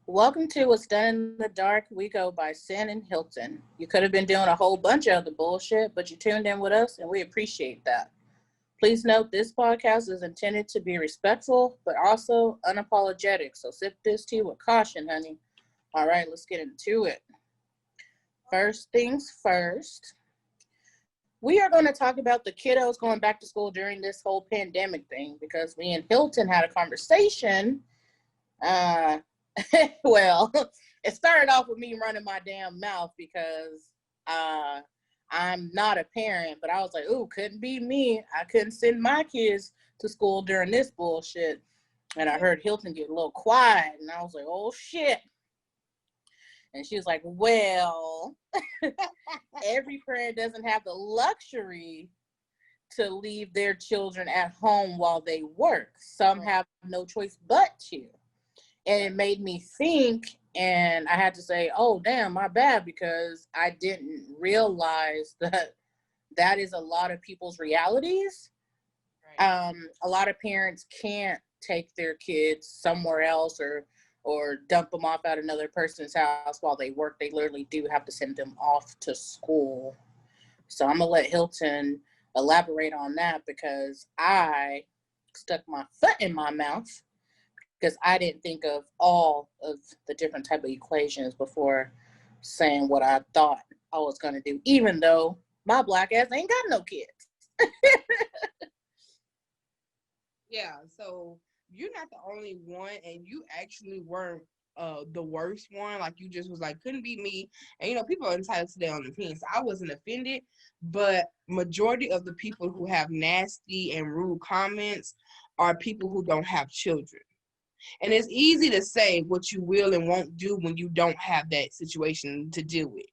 Welcome to What's Done in the Dark. We go by Cyn Hilton. You could have been doing a whole bunch of other bullshit, but you tuned in with us, and we appreciate that. Please note this podcast is intended to be respectful, but also unapologetic. So sip this tea with caution, honey. All right, let's get into it. First things first, we are going to talk about the kiddos going back to school during this whole pandemic thing because me and Hilton had a conversation. Well, it started off with me running my damn mouth because I'm not a parent, but I was like, ooh, couldn't be me. I couldn't send my kids to school during this bullshit. And I heard Hilton get a little quiet, and I was like, oh, shit. And she was like, well, every parent doesn't have the luxury to leave their children at home while they work. Some have no choice but to. And it made me think, and I had to say, oh, damn, my bad, because I didn't realize that that is a lot of people's realities. Right. A lot of parents can't take their kids somewhere else or dump them off at another person's house while they work. They literally do have to send them off to school. So I'm going to let Hilton elaborate on that because I stuck my foot in my mouth because I didn't think of all of the different type of equations before saying what I thought I was going to do, even though my black ass ain't got no kids. Yeah, so you're not the only one, and you actually weren't the worst one. Like, you just was like, couldn't be me. And people are entitled to their own opinions. I wasn't offended, but majority of the people who have nasty and rude comments are people who don't have children. And it's easy to say what you will and won't do when you don't have that situation to deal with,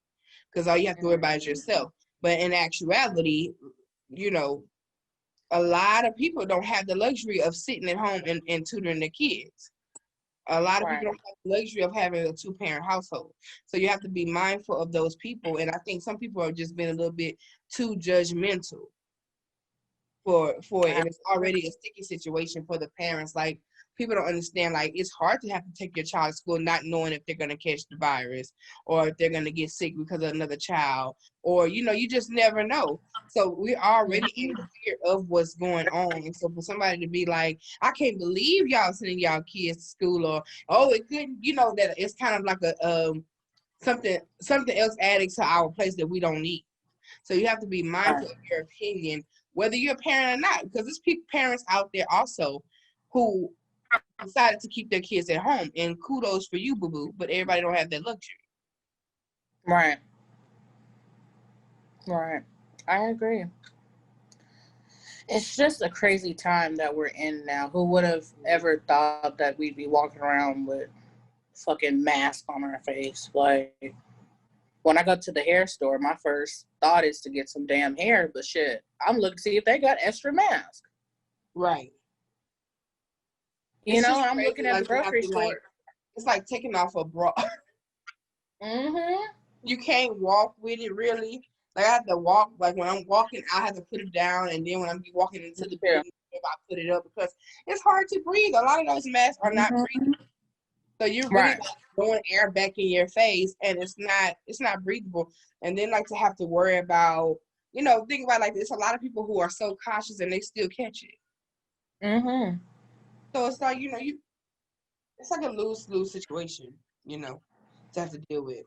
because all you have to worry about is yourself. But in actuality, a lot of people don't have the luxury of sitting at home and tutoring their kids. A lot of people don't have the luxury of having a 2-parent household. So you have to be mindful of those people. And I think some people have just been a little bit too judgmental for it. And it's already a sticky situation for the parents. Like, people don't understand, like, it's hard to have to take your child to school not knowing if they're going to catch the virus or if they're going to get sick because of another child, or you just never know. So we're already in fear of what's going on. And so for somebody to be like, I can't believe y'all sending y'all kids to school, or it couldn't, that it's kind of like a something else added to our place that we don't need. So you have to be mindful of your opinion, whether you're a parent or not, because there's parents out there also who decided to keep their kids at home, and kudos for you, boo-boo, but everybody don't have that luxury. Right. I agree. It's just a crazy time that we're in now. Who would have ever thought that we'd be walking around with fucking mask on our face? Like, when I go to the hair store, my first thought is to get some damn hair, but shit, I'm looking to see if they got extra masks. Right. I'm looking at the grocery store. It's like taking off a bra. You can't walk with it, really. Like, I have to walk, like, when I'm walking, I have to put it down, and then when I'm walking into the building, I put it up, because it's hard to breathe. A lot of those masks are not breathable. So you're really blowing air back in your face, and it's not breathable. And then, like, to have to worry about, think about, like, there's a lot of people who are so cautious and they still catch it. So it's like, it's like a lose-lose situation, to have to deal with.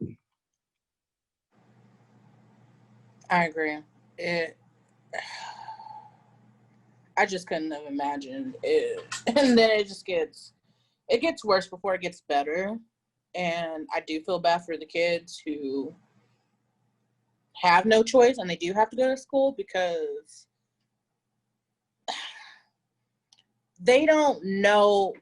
I agree. I just couldn't have imagined it. And then it gets worse before it gets better. And I do feel bad for the kids who have no choice and they do have to go to school, because they don't know.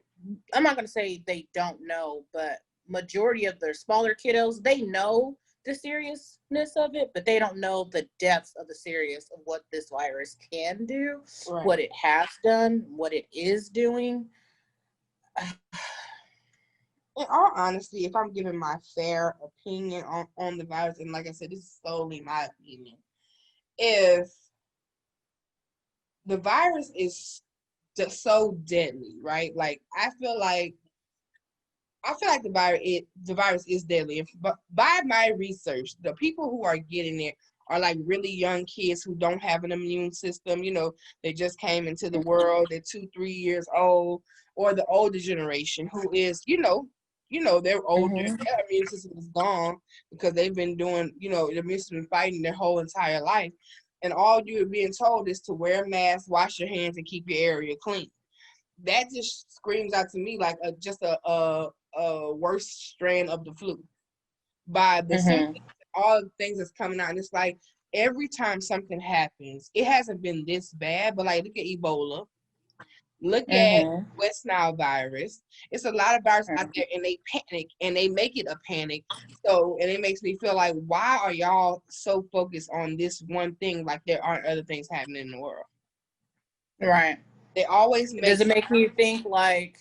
I'm not going to say they don't know, but majority of their smaller kiddos, they know the seriousness of it, but they don't know the depths of the serious of what this virus can do, what it has done, what it is doing. In all honesty, if I'm giving my fair opinion on the virus, and like I said, this is solely my opinion, if the virus is just so deadly, right? Like, I feel like I feel like the virus is deadly. But by my research, the people who are getting it are like really young kids who don't have an immune system. You know, they just came into the world. They're 2-3 years old, or the older generation who is, they're older. Mm-hmm. Their immune system is gone because they've been doing, the immune system fighting their whole entire life. And all you're being told is to wear a mask, wash your hands, and keep your area clean. That just screams out to me like a worse strand of the flu by the symptoms, all the things that's coming out. And it's like every time something happens, it hasn't been this bad, but like look at Ebola, look at West Nile virus. It's a lot of viruses out there, and they panic and they make it a panic. So, and it makes me feel like, why are y'all so focused on this one thing? Like there aren't other things happening in the world. Right. They always make. Does it make you think like,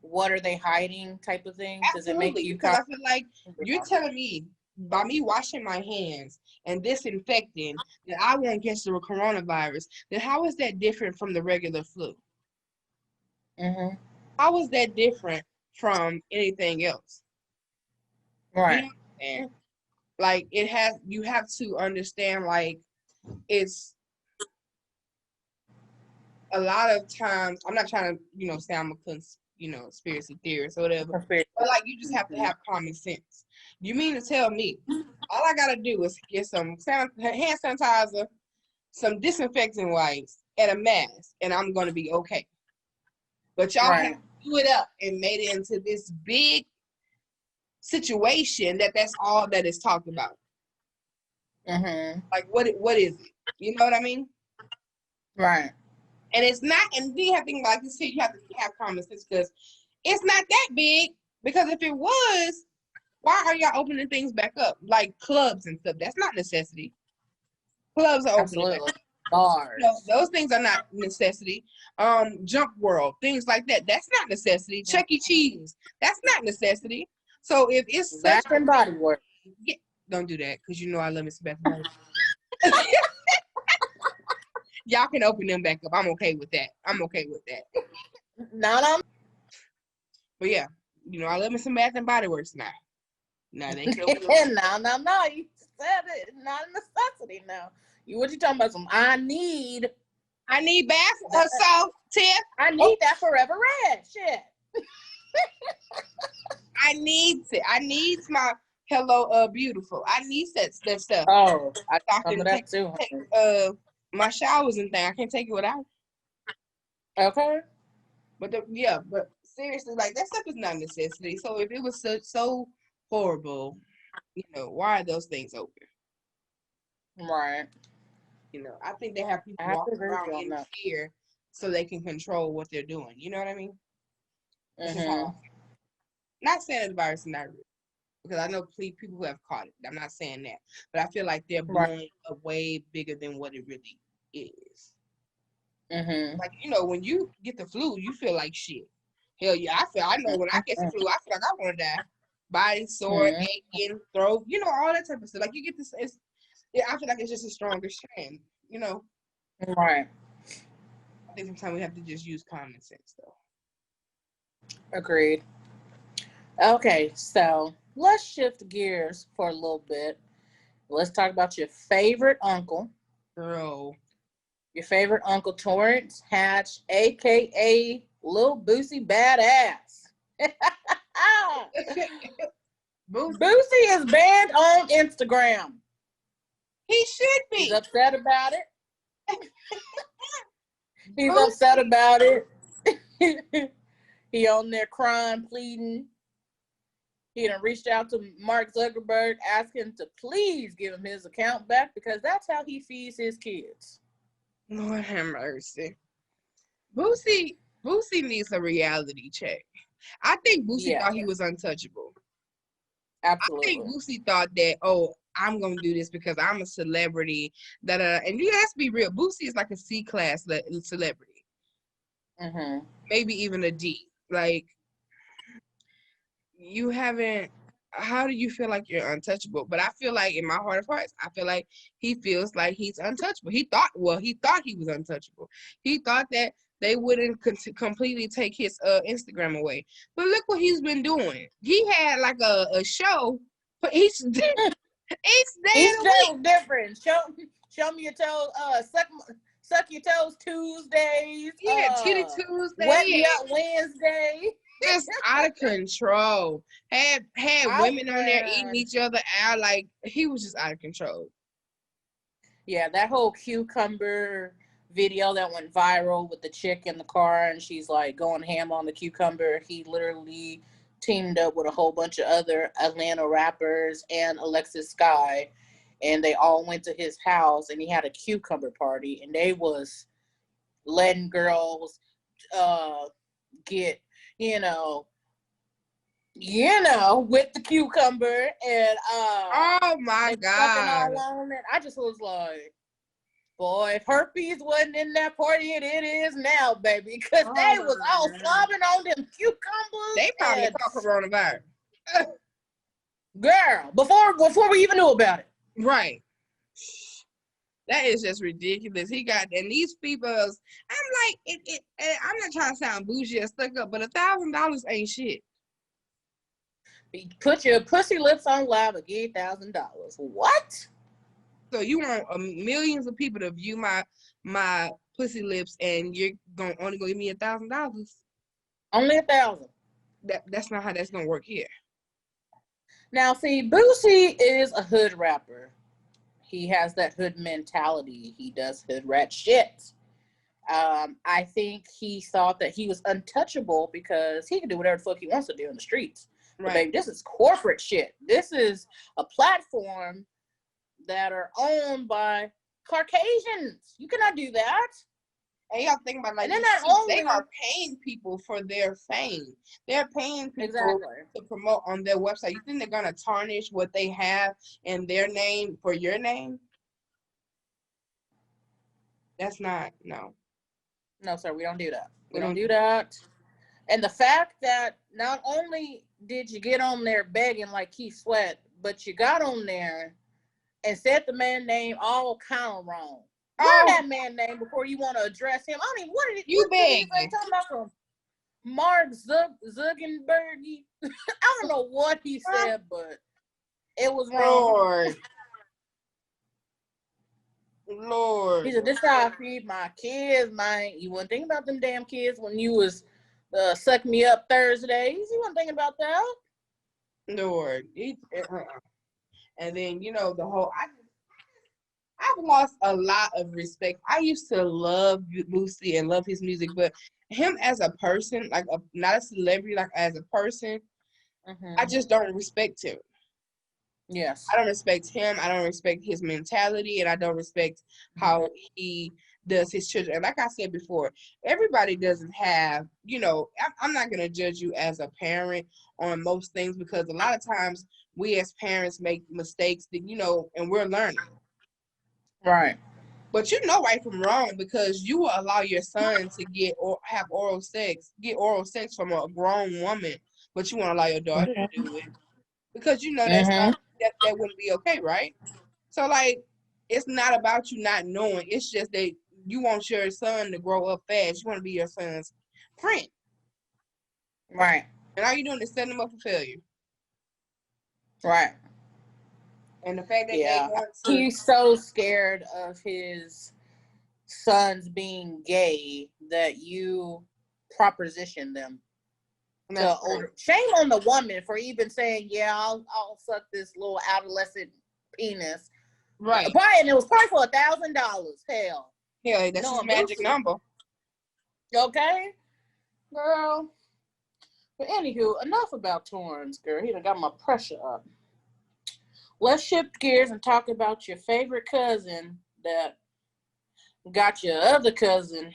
what are they hiding type of thing? Absolutely, Does it make you because I feel like you're telling me by me washing my hands and disinfecting that I won't get the coronavirus, then how is that different from the regular flu? How is that different from anything else? Right. You know what I'm saying? Like you have to understand, like, it's a lot of times, I'm not trying to, say I'm a conspiracy theorist or whatever, but like you just have to have common sense. You mean to tell me all I gotta do is get some hand sanitizer, some disinfectant wipes, and a mask, and I'm gonna be okay? But y'all have to do it up and made it into this big situation that's all that is talked about. Like what is it? You know what I mean? Right. And it's not, and you have to think, like you said, you have to have common sense because it's not that big. Because if it was, why are y'all opening things back up? Like clubs and stuff. That's not necessity. Clubs are opening back up. Bars. Those things are not necessity. Jump World, things like that. That's not necessity. Chuck E. Cheese. That's not necessity. So if it's Bath and Body Works. Yeah, don't do that because I love Miss Bath and Body. Y'all can open them back up. I'm okay with that. No. But yeah, I love me some Bath and Body Works now. Now they can open No. You said it. Not a necessity now. What you talking about? I need bath salt, Tiff. I need that Forever Red shit. I need my Hello Beautiful. I need that stuff. Oh, I can take my showers and things. I can't take it without. Okay. But seriously, like that stuff is not a necessity. So if it was so horrible, why are those things open? Right. I think they have people walking around in fear so they can control what they're doing. You know what I mean? This is how I feel. Not saying that the virus is not real, because I know people who have caught it. I'm not saying that. But I feel like they're blowing up way bigger than what it really is. Like, when you get the flu, you feel like shit. Hell yeah, I know when I get the flu, I feel like I want to die. Body sore, aching, throat, all that type of stuff. Like you get this, I feel like it's just a stronger strand, Right. I think sometimes we have to just use common sense, though. Agreed. Okay, so let's shift gears for a little bit. Let's talk about your favorite uncle. Girl. Your favorite Uncle Torrance Hatch, a.k.a. Lil Boosie Badass. Boosie is banned on Instagram. He should be. He's upset about it. He's upset about it. He on there crying, pleading. He done reached out to Mark Zuckerberg, asking to please give him his account back because that's how he feeds his kids. Lord have mercy. Boosie needs a reality check. I think Boosie thought he was untouchable. Absolutely. I think Boosie thought that, I'm going to do this because I'm a celebrity. And you have to be real. Boosie is like a C-class celebrity. Maybe even a D. Like, how do you feel like you're untouchable? But I feel like in my heart of hearts, I feel like he feels like he's untouchable. He thought he was untouchable. He thought that they wouldn't completely take his Instagram away. But look what he's been doing. He had like a show for each day, each day Each of the day week. was different. Show me your toes. Suck your toes Tuesdays. Yeah, Titty Wet Tuesday. me up Wednesday. Just out of control. Had I women on there eating each other out. Like, he was just out of control. Yeah, that whole cucumber video that went viral with the chick in the car and she's like going ham on the cucumber. He literally teamed up with a whole bunch of other Atlanta rappers and Alexis Sky, and they all went to his house and he had a cucumber party and they was letting girls get, you know, with the cucumber and Oh my they fucking God. all on it. I just was like, boy, if herpes wasn't in that party, it is now, baby. Because they was all slobbing on them cucumbers. They probably caught coronavirus. Girl, before we even knew about it. Right. That is just ridiculous. He got, and these people's, I'm like, I'm not trying to sound bougie or stuck up, but $1,000 ain't shit. Put your pussy lips on live and give $1,000. What? So you want millions of people to view my pussy lips, and you're only gonna give me $1,000? Only 1,000. That's not how that's gonna work here. Now, see, Boosie is a hood rapper. He has that hood mentality. He does hood rat shit. I think he thought that he was untouchable because he can do whatever the fuck he wants to do in the streets. Right. But baby, this is corporate shit. This is a platform that are owned by Caucasians. You cannot do that. And y'all think about, like, they are paying people for their fame. They're paying people to promote on their website. You think they're gonna tarnish what they have in their name for your name? That's not, no. No, sir, we don't do that. We don't do that. And the fact that not only did you get on there begging like Keith Sweat, but you got on there and said the man name all kind of wrong. Learn that man name before you want to address him. I don't even, what did he say? Talking about from Mark Zuckerberg. I don't know what he said, but it was wrong. Lord. He said, this is how I feed my kids, man. You wasn't thinking about them damn kids when you was sucking me up Thursdays. You wasn't thinking about that. Lord. And then, you know, the whole, I've lost a lot of respect. I used to love Boosie and love his music, but him as a person, like not a celebrity, like as a person, I just don't respect him. Yes. I don't respect him. I don't respect his mentality, and I don't respect how he does his children. And like I said before, everybody doesn't have, you know, I'm not going to judge you as a parent on most things, because a lot of times we as parents make mistakes that, you know, and we're learning. Right. But you know right from wrong, because you will allow your son to get or have oral sex from a grown woman, but you want to allow your daughter to do it because you know that's not, that wouldn't be okay, right? So, like, it's not about you not knowing. It's just that you want your son to grow up fast. You want to be your son's friend. Right. And all you're doing is setting them up for failure. Right. And the fact that they want to... He's so scared of his sons being gay that you proposition them. Shame on the woman for even saying, yeah, I'll suck this little adolescent penis. Right. And it was probably for $1,000. Hell. Yeah, that's his magic number. Okay? Girl. But anywho, enough about Torrance, girl. He done got my pressure up. Let's shift gears and talk about your favorite cousin that got your other cousin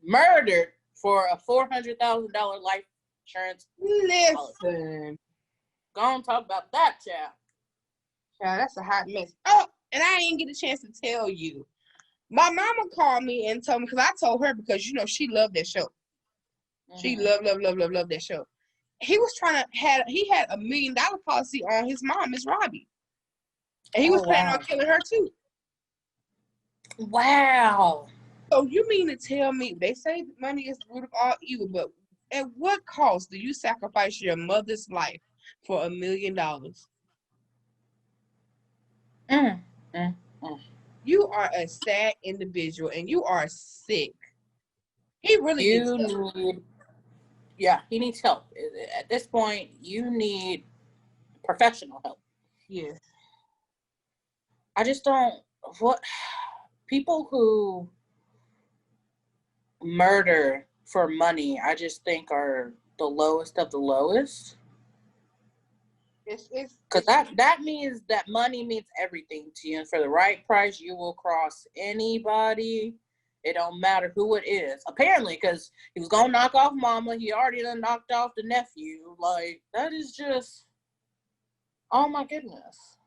murdered for a $400,000 life insurance. Listen. Go on, talk about that, child. Yeah, that's a hot mess. Oh, and I didn't get a chance to tell you. My mama called me and told me, because I told her, because, you know, she loved that show. She loved that show. He was he had $1 million policy on his mom, Miss Robbie. And he was planning on killing her too. Wow. So you mean to tell me, they say money is the root of all evil, but at what cost do you sacrifice your mother's life for $1 million? Mm, mm, mm. You are a sad individual and you are sick. He really needs help. He needs help. At this point, you need professional help. Yes. I just don't, people who murder for money, I just think are the lowest of the lowest. Because that means that money means everything to you, and for the right price, you will cross anybody. It don't matter who it is. Apparently, because he was gonna knock off mama, he already done knocked off the nephew. Like, that is just, oh my goodness.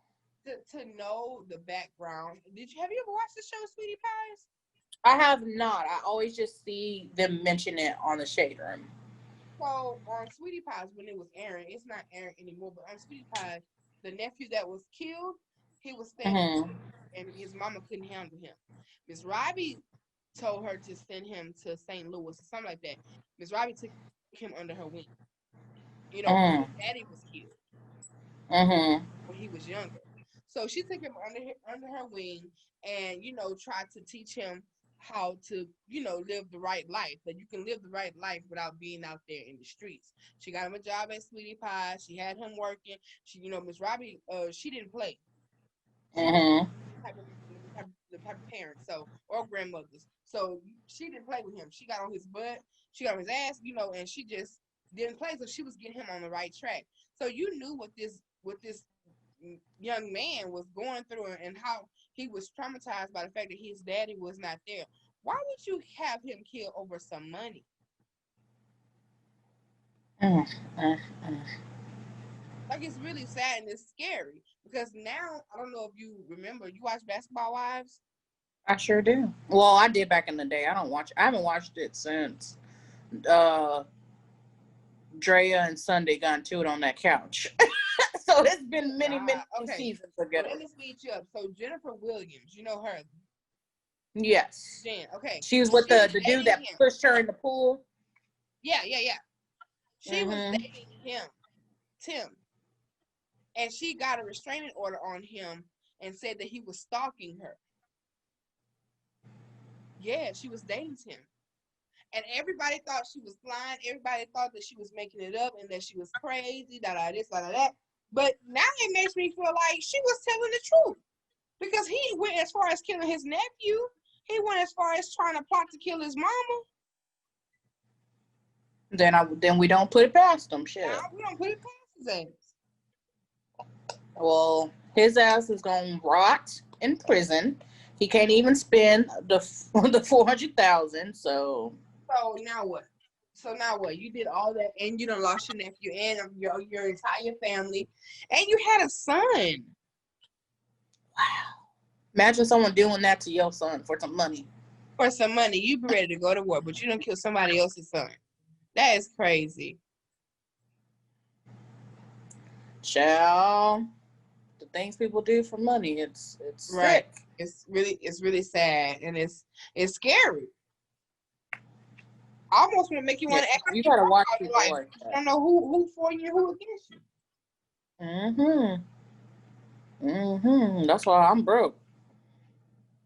To know the background, have you ever watched the show Sweetie Pies? I have not. I always just see them mention it on the Shade Room. So on Sweetie Pies, when it was airing, it's not airing anymore, but on Sweetie Pies, the nephew that was killed, he was standing and his mama couldn't handle him. Miss Robbie told her to send him to St. Louis or something like that. Miss Robbie took him under her wing. You know, his daddy was killed when he was younger. So she took him under her wing and, you know, tried to teach him how to, you know, live the right life. That you can live the right life without being out there in the streets. She got him a job at Sweetie Pie. She had him working. She, you know, Miss Robbie, she didn't play. The type of parents, so, or grandmothers. So she didn't play with him. She got on his butt. She got on his ass, you know, and she just didn't play. So she was getting him on the right track. So you knew what this young man was going through and how he was traumatized by the fact that his daddy was not there. Why would you have him killed over some money? Like, it's really sad and it's scary because now, I don't know if you remember, you watch Basketball Wives? I sure do. Well, I did back in the day. I haven't watched it since Drea and Sunday got into it on that couch. So it's been many seasons ago. Well, let me speed you up. So Jennifer Williams, you know her? Yes. Jen, okay. She was with the dude that pushed her in the pool. Yeah. She was dating him, Tim. And she got a restraining order on him and said that he was stalking her. Yeah, she was dating him. And everybody thought she was lying. Everybody thought that she was making it up and that she was crazy, this, that. But now it makes me feel like she was telling the truth. Because he went as far as killing his nephew. He went as far as trying to plot to kill his mama. Then we don't put it past him. Shit. Now we don't put it past his ass. Well, his ass is gonna rot in prison. He can't even spend the $400,000. So now what? You did all that, and you done lost your nephew and your entire family, and you had a son. Wow! Imagine someone doing that to your son for some money. For some money, you be ready to go to war, but you don't kill somebody else's son. That is crazy. Child, the things people do for money, it's right. Sick. It's really sad, and it's scary. I almost want to make you want to act like you gotta watch your like, boy. I don't know who for you, who against you. That's why I'm broke.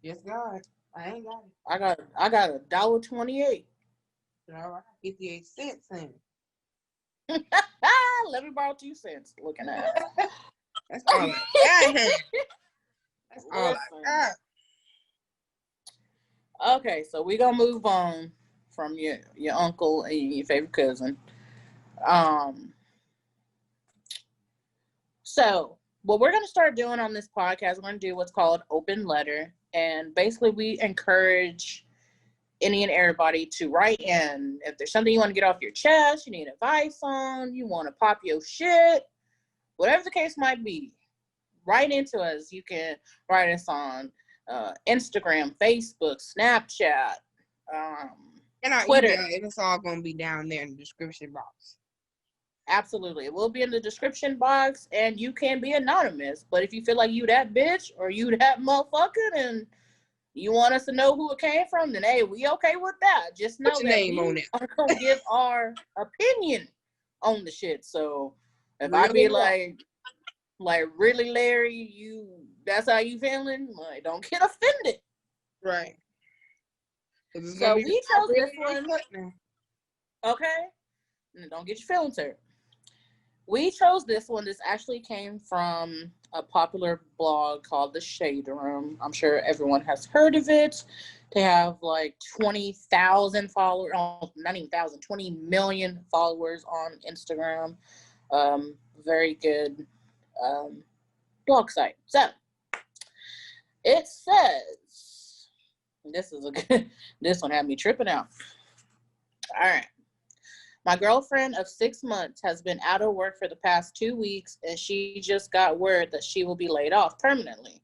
Yes, God. I ain't got it. I got $1.28. All right, 58 cents in. Let me borrow 2 cents. Looking at it. That's all I got. That's all I got. Okay, so we're gonna move on from your uncle and your favorite cousin. So what we're gonna start doing on this podcast, we're gonna do what's called open letter, and basically we encourage any and everybody to write in. If there's something you want to get off your chest, you need advice on, you want to pop your shit, whatever the case might be, write into us. You can write us on Instagram, Facebook, Snapchat, and our Twitter. Email, and it's all going to be down there in the description box. Absolutely. It will be in the description box, and you can be anonymous. But if you feel like you that bitch or you that motherfucker, then You want us to know who it came from? Then hey, we okay with that. Just know Put your that name we on it. are gonna give our opinion on the shit. So if I Real be talk. like really, Larry, that's how you feeling? Like, don't get offended. Right. So we chose this one. Now. Okay? And don't get your feelings hurt. We chose this one. This actually came from a popular blog called The Shade Room. I'm sure everyone has heard of it. They have like 20,000 followers, not even 1,000, 20 million followers on Instagram. Very good blog site. So it says, this one had me tripping out. All right. My girlfriend of 6 months has been out of work for the past 2 weeks, and she just got word that she will be laid off permanently.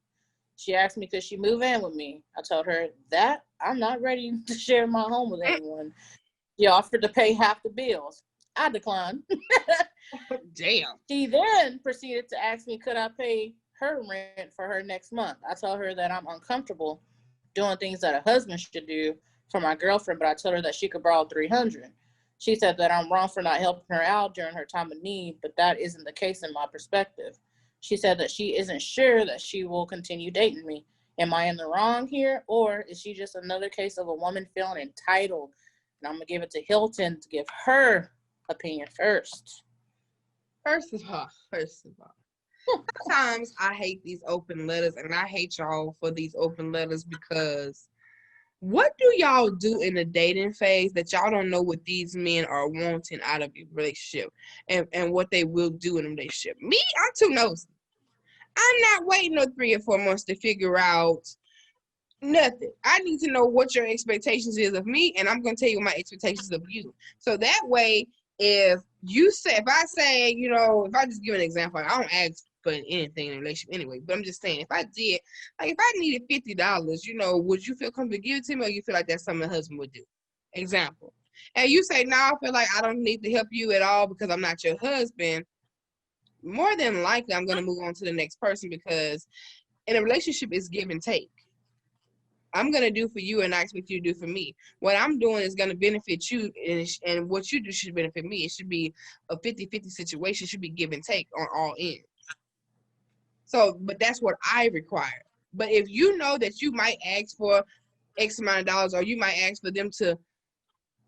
She asked me, could she move in with me? I told her that I'm not ready to share my home with anyone. She offered to pay half the bills. I declined. Damn. She then proceeded to ask me, could I pay her rent for her next month? I told her that I'm uncomfortable doing things that a husband should do for my girlfriend, but I told her that she could borrow $300. She said that I'm wrong for not helping her out during her time of need, but that isn't the case in my perspective. She said that she isn't sure that she will continue dating me. Am I in the wrong here, or is she just another case of a woman feeling entitled? And I'm going to give it to Hilton to give her opinion first. First of all, sometimes I hate these open letters, and I hate y'all for these open letters because what do y'all do in the dating phase that y'all don't know what these men are wanting out of your relationship and what they will do in a relationship? Me, I'm too nosy. I'm not waiting no 3 or 4 months to figure out nothing. I need to know what your expectations is of me, and I'm going to tell you my expectations of you. So that way, if I say, if I just give an example, I don't ask for anything in a relationship anyway, but I'm just saying, if I needed $50, would you feel comfortable to give it to me, or you feel like that's something a husband would do? Example. And you say, no, I feel like I don't need to help you at all because I'm not your husband. More than likely, I'm going to move on to the next person, because in a relationship, it's give and take. I'm going to do for you and I expect you to do for me. What I'm doing is going to benefit you, and what you do should benefit me. It should be a 50-50 situation. It should be give and take on all ends. So, but that's what I require. But if you know that you might ask for X amount of dollars, or you might ask for them to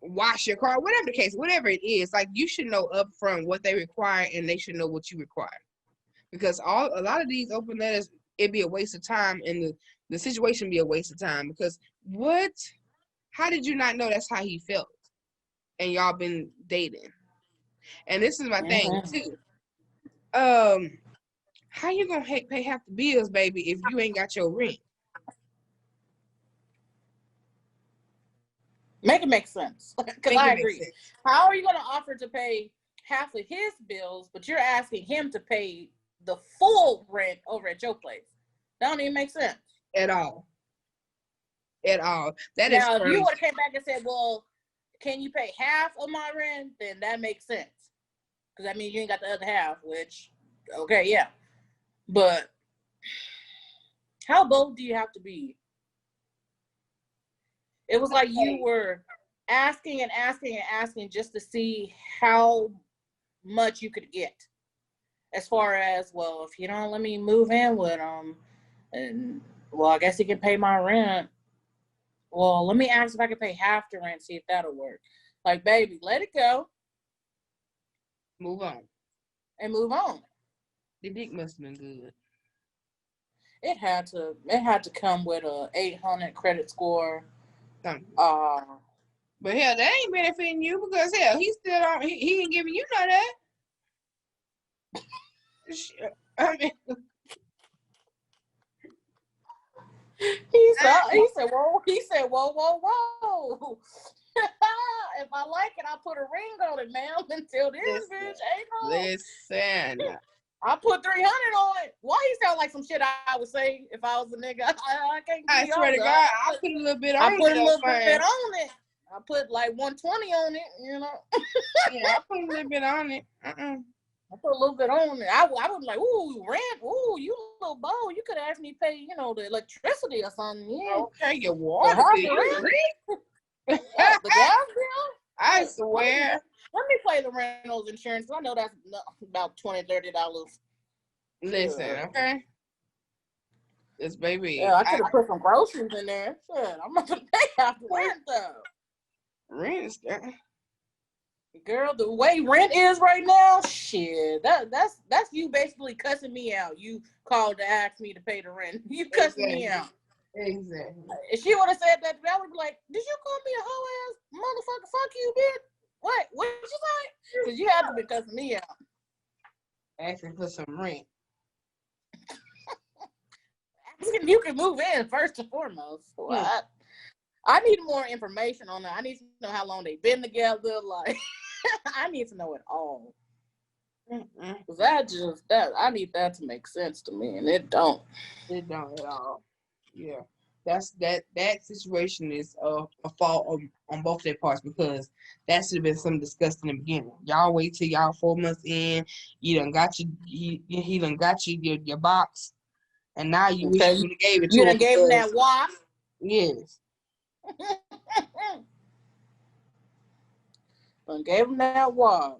wash your car, whatever the case, whatever it is, like, you should know upfront what they require, and they should know what you require. Because a lot of these open letters, it'd be a waste of time, and the situation be a waste of time. Because how did you not know that's how he felt? And y'all been dating. And this is my thing too. How you gonna pay half the bills, baby, if you ain't got your rent? Make it make sense. Because I agree. How are you going to offer to pay half of his bills, but you're asking him to pay the full rent over at your place? That don't even make sense. At all. Now, if you would have came back and said, well, can you pay half of my rent? Then that makes sense. Because that means you ain't got the other half, which, okay, yeah. But how bold do you have to be? It was like you were asking and asking and asking just to see how much you could get. As far as, well, if you don't let me move in with him, and, well, I guess he can pay my rent. Well, let me ask if I can pay half the rent, see if that'll work. Like, baby, let it go. Move on. And move on. The dick must have been good. It had to come with a 800 credit score. But hell, that ain't benefiting you, because hell, he still don't. He ain't giving you none of that. I mean, he said, whoa. If I like it, I'll put a ring on it, ma'am. Until this bitch ain't home. Listen. I put 300 on it. Why he sound like some shit I would say if I was a nigga? I can't. I swear to God, I put a little bit on it. I put a little bit on it. I put like 120 on it. Yeah, I put a little bit on it. I put a little bit on it. I was like, ooh, rent. Ooh, you little bold. You could have asked me to pay, you know, the electricity or something. Yeah. Okay, your water bill. The gas bill? I swear. Let me play the rentals insurance. I know that's about $20-$30. Listen, okay. This baby. Yeah, I could have put some groceries in there. Shit, I'm not gonna pay half the rent though. Rent is Girl, the way rent is right now, shit. That's you basically cussing me out. You called to ask me to pay the rent. You cussing me out. Exactly. If she would have said that, I would be like, "Did you call me a hoe ass motherfucker? Fuck you, bitch. What? What did you say?" Because you have to be cussing me out. Asking for some rent. You can move in first and foremost. What? I need more information on that. I need to know how long they've been together. Like, I need to know it all. Cause I need that to make sense to me, and it don't. It don't at all. Yeah, that situation is a fault on both their parts, because that should have been something discussed in the beginning. Y'all wait till y'all 4 months in. You done got he done got you your box, and now you wish you would have gave it to him. You done gave him that wash. Yes. Done gave him that wash.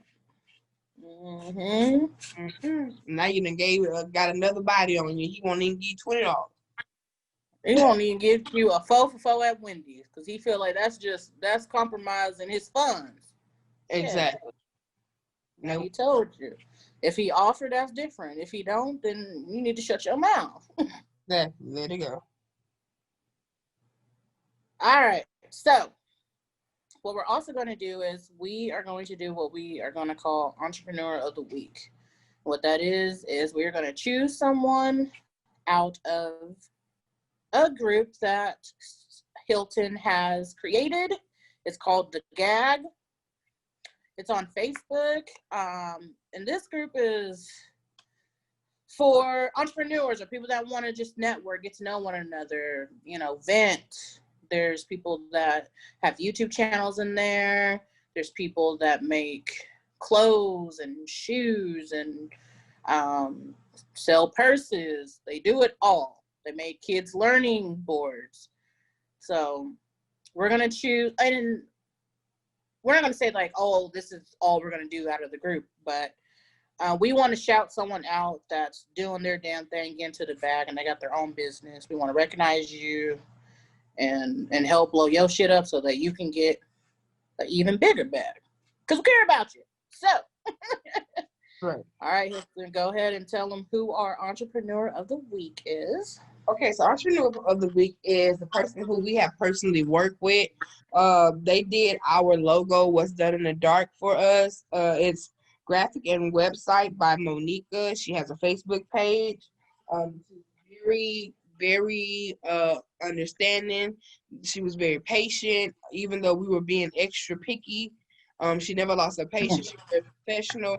Now you done got another body on you. He won't even give you $20. He won't even give you a 4 for 4 at Wendy's because he feel like that's compromising his funds. Exactly. Yeah. Now he told you. If he offered, that's different. If he don't, then you need to shut your mouth. Let it go. All right. So what we're also going to do is we are going to do what we are going to call Entrepreneur of the Week. What that is we're going to choose someone out of a group that Hilton has created. It's called The Gag. It's on Facebook. And this group is for entrepreneurs or people that want to just network, get to know one another, vent. There's people that have YouTube channels in there. There's people that make clothes and shoes and sell purses. They do it all. They make kids learning boards. So we're going to choose, and we're not going to say like, oh, this is all we're going to do out of the group, but we want to shout someone out that's doing their damn thing, into the bag, and they got their own business. We want to recognize you and help blow your shit up so that you can get an even bigger bag. Because we care about you. So, right. All right, then go ahead and tell them who our Entrepreneur of the Week is. Okay, so Entrepreneur of the Week is the person who we have personally worked with. They did our logo, What's Done in the Dark, for us. It's graphic and website by Monica. She has a Facebook page. Very, very understanding. She was very patient, even though we were being extra picky. She never lost her patience. She was very professional.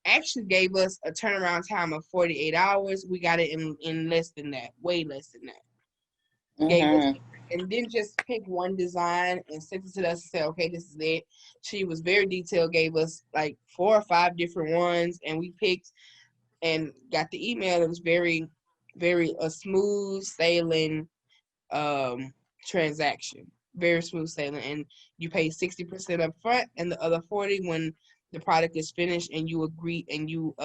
Actually gave us a turnaround time of 48 hours. We got it in less than that, way less than that. Gave us, and didn't just pick one design and sent it to us and say, okay, this is it. She was very detailed, gave us like 4 or 5 different ones, and we picked and got the email. It was very, very a smooth sailing transaction. Very smooth sailing, and you pay 60% up front and the other 40 when the product is finished, and you agree and you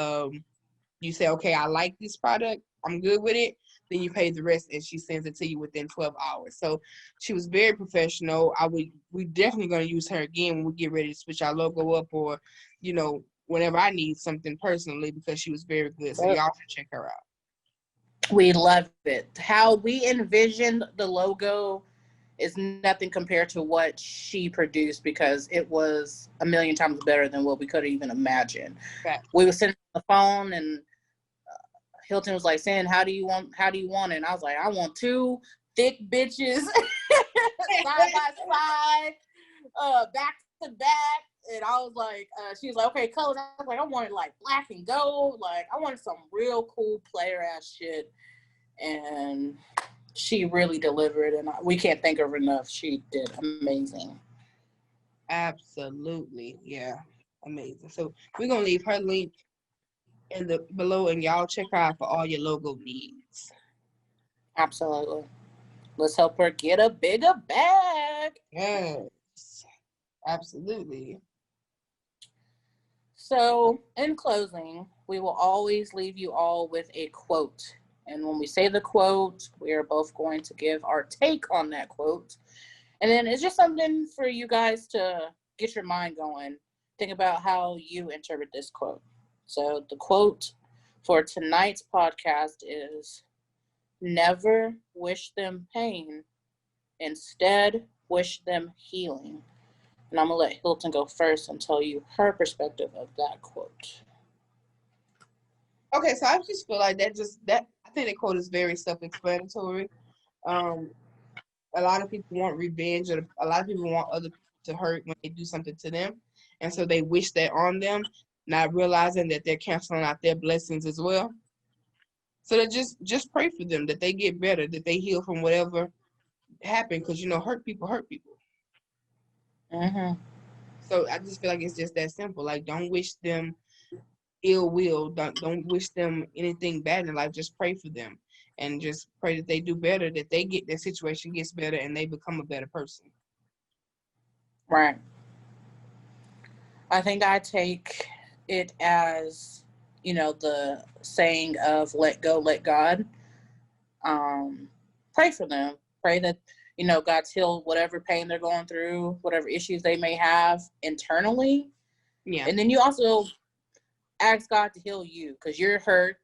say, okay, I like this product, I'm good with it, then you pay the rest, and she sends it to you within 12 hours. So she was very professional. We definitely going to use her again when we get ready to switch our logo up, or whenever I need something personally, because she was very good. So y'all should check her out. We love it. How we envisioned the logo is nothing compared to what she produced, because it was a million times better than what we could have even imagined. Okay. We were sitting on the phone, and Hilton was like, saying, how do you want it? And I was like, I want 2 thick bitches side by side, back to back. And I was like, she was like, okay, colors. I was like, I wanted like black and gold. Like, I wanted some real cool player ass shit. And she really delivered, and we can't thank her enough. She did amazing. Absolutely. Yeah. Amazing. So we're going to leave her link below, and y'all check her out for all your logo needs. Absolutely. Let's help her get a bigger bag. Yes, absolutely. So, in closing, we will always leave you all with a quote. And when we say the quote, we are both going to give our take on that quote. And then it's just something for you guys to get your mind going. Think about how you interpret this quote. So, the quote for tonight's podcast is, never wish them pain. Instead, wish them healing. And I'm going to let Hilton go first and tell you her perspective of that quote. Okay, so I just feel like I think that quote is very self-explanatory. A lot of people want revenge, or a lot of people want other people to hurt when they do something to them. And so they wish that on them, not realizing that they're canceling out their blessings as well. So that just pray for them, that they get better, that they heal from whatever happened, because hurt people hurt people. Mm-hmm. So I just feel like it's just that simple. Like, don't wish them ill will, don't wish them anything bad in life. Just pray for them, and just pray that they do better, that their situation gets better, and they become a better person. Right. I think I take it as, the saying of let go, let God. Pray for them. Pray that, God's healed whatever pain they're going through, whatever issues they may have internally. Yeah. And then you also ask God to heal you, because you're hurt,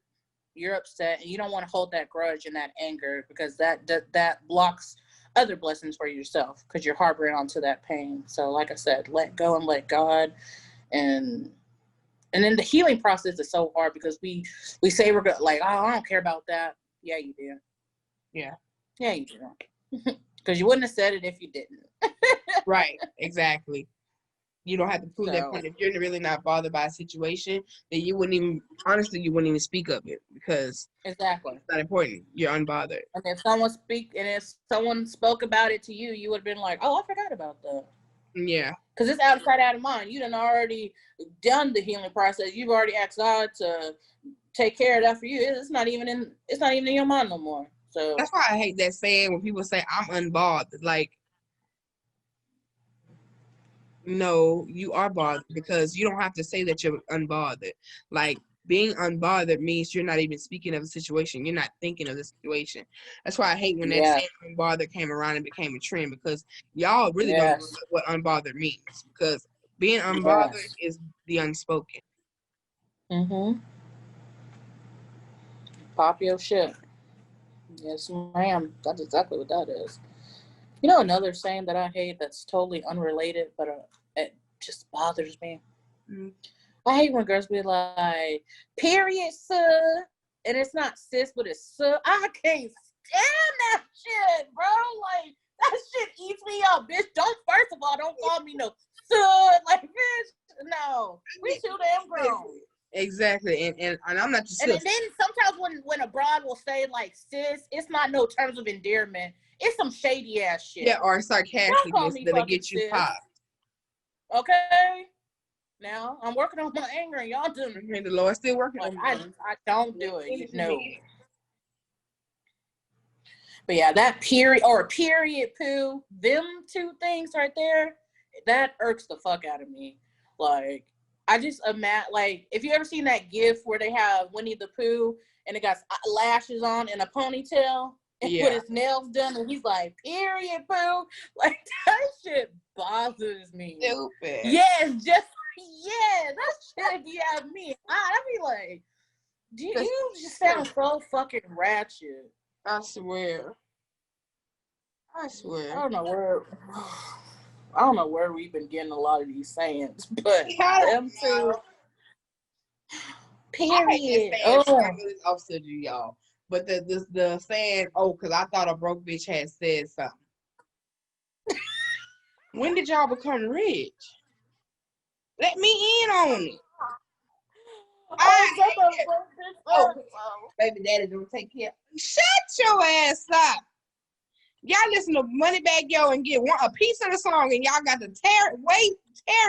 you're upset, and you don't want to hold that grudge and that anger, because that blocks other blessings for yourself, because you're harboring onto that pain. So like I said, let go and let God. And then the healing process is so hard, because we say we're good, like, oh, I don't care about that. Yeah, you do. Yeah. Yeah, you do. Because you wouldn't have said it if you didn't. Right, exactly. You don't have to prove that point. If you're really not bothered by a situation, then you wouldn't even speak of it, because exactly, it's not important. You're unbothered. And if someone spoke about it to you, you would have been like, oh, I forgot about that. Yeah. Because it's out of sight, out of mind. You done already done the healing process. You've already asked God to take care of that for you. It's not even in your mind no more. So that's why I hate that saying when people say I'm unbothered. Like, no, you are bothered, because you don't have to say that you're unbothered. Like, being unbothered means you're not even speaking of the situation. You're not thinking of the situation. That's why I hate when that saying unbothered came around and became a trend, because y'all really don't know what unbothered means, because being unbothered is the unspoken. Mm-hmm. Pop your shit. Yes, ma'am. That's exactly what that is. Another saying that I hate that's totally unrelated, but it just bothers me. Mm-hmm. I hate when girls be like, period, sir. And it's not sis, but it's sir. I can't stand that shit, bro. Like, that shit eats me up, bitch. First of all, don't call me no sir. Like, bitch, no. We too damn grown. Exactly, and I'm not just. And then sometimes when a broad will say like sis, it's not no terms of endearment. It's some shady ass shit. Yeah, or sarcasticness that'll get you popped. Okay. Now I'm working on my anger, and y'all doing. The Lord's still working on me. I don't do it. No. But yeah, that period poo, them two things right there, that irks the fuck out of me. Like, I just imagine, like, if you ever seen that gif where they have Winnie the Pooh and it got lashes on and a ponytail and put his nails done, and he's like, period, Pooh. Like, that shit bothers me. Stupid. Yes, that shit be at me. I'd be like, you just sound so fucking ratchet. I swear. I don't know where we've been getting a lot of these sayings, but them two. Period. It's also do y'all. But the saying, because I thought a broke bitch had said something. When did y'all become rich? Let me in on it. Baby daddy don't take care. Shut your ass up. Y'all listen to Moneybagg Yo and get a piece of the song, and y'all got to tear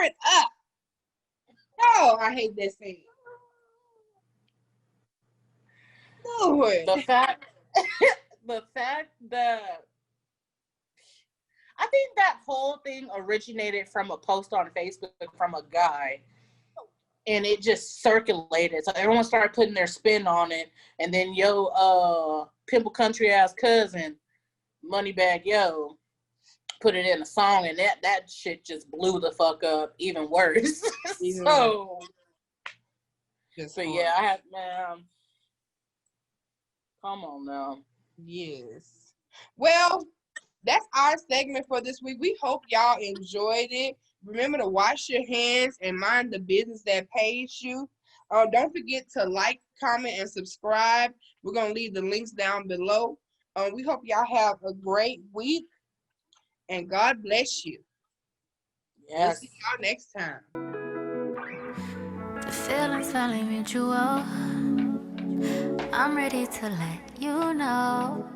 it up. Oh, I hate that saying. Lord. The fact that I think that whole thing originated from a post on Facebook from a guy, and it just circulated. So everyone started putting their spin on it, and then Pimple Country ass cousin, Moneybag Yo, put it in a song, and that shit just blew the fuck up even worse. So, but yeah, I have, man. Come on now. Yes. Well, that's our segment for this week. We hope y'all enjoyed it. Remember to wash your hands and mind the business that pays you. Don't forget to like, comment, and subscribe. We're going to leave the links down below. We hope y'all have a great week, and God bless you. Yes. We'll see y'all next time. The feeling's finally mutual. I'm ready to let you know.